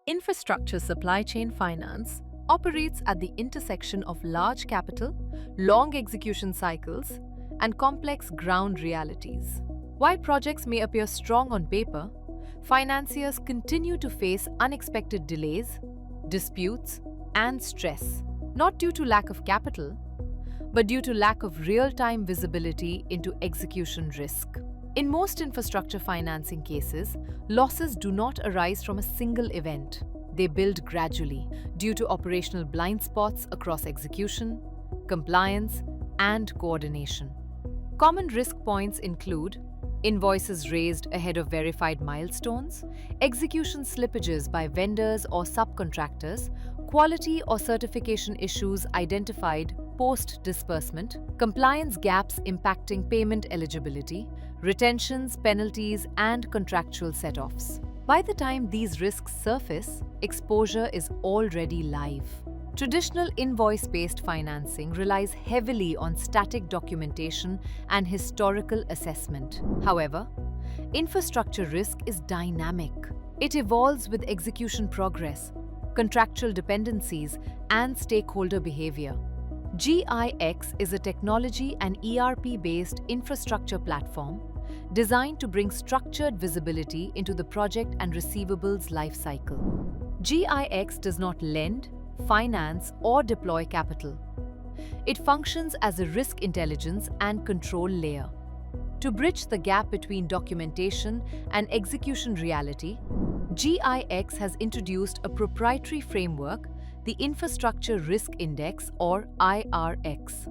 Infrastructure supply chain finance operates at the intersection of large capital, long execution cycles, and complex ground realities. While projects may appear strong on paper, financiers continue to face unexpected delays, disputes, and stress, not due to lack of capital, but due to lack of real-time visibility into execution risk. In most infrastructure financing cases, losses do not arise from a single event. They build gradually due to operational blind spots across execution, compliance, and coordination. Common risk points include invoices raised ahead of verified milestones, execution slippages by vendors or subcontractors, quality or certification issues identified post-disbursement, compliance gaps impacting payment eligibility, retentions, penalties, and contractual set-offs. By the time these risks surface, exposure is already live. Traditional invoice-based financing relies heavily on static documentation and historical assessment. However, infrastructure risk is dynamic. It evolves with execution progress, contractual dependencies, and stakeholder behavior. GIX is a technology and ERP-based infrastructure platform designed to bring structured visibility into the project and receivables lifecycle. GIX does not lend, finance, or deploy capital. It functions as a risk intelligence and control layer. To bridge the gap between documentation and execution reality, GIX has introduced a proprietary framework, the Infrastructure Risk Index or IRX.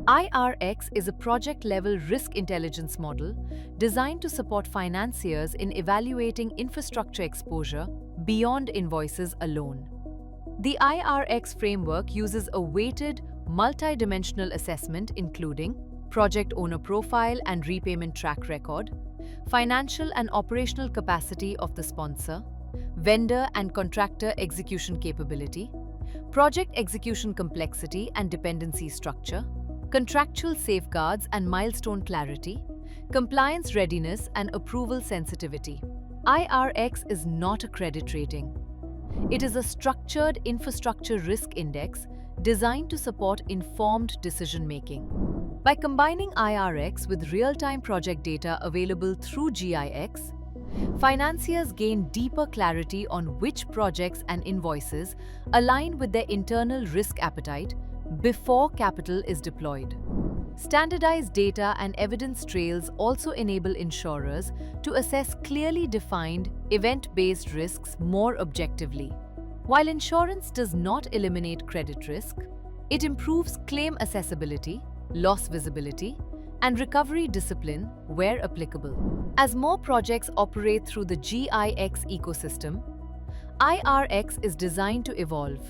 IRX is a project-level risk intelligence model designed to support financiers in evaluating infrastructure exposure beyond invoices alone. The IRX framework uses a weighted, multi-dimensional assessment including project owner profile and repayment track record, financial and operational capacity of the sponsor, vendor and contractor execution capability, project execution complexity and dependency structure, contractual safeguards and milestone clarity, compliance readiness and approval sensitivity. IRX is not a credit rating. It is a structured infrastructure risk index designed to support informed decision-making. By combining IRX with real-time project data available through GIX, financiers gain deeper clarity on which projects and invoices align with their internal risk appetite before capital is deployed. Standardized data and evidence trails also enable insurers to assess clearly defined, event-based risks more objectively. While insurance does not eliminate credit risk, it improves claim accessibility, loss visibility, and recovery discipline where applicable. As more projects operate through the GIX ecosystem, IRX is designed to evolve,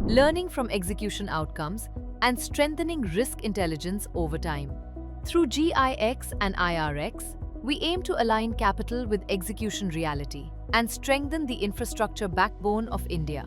learning from execution outcomes and strengthening risk intelligence over time. Through GIX and IRX, we aim to align capital with execution reality and strengthen the infrastructure backbone of India.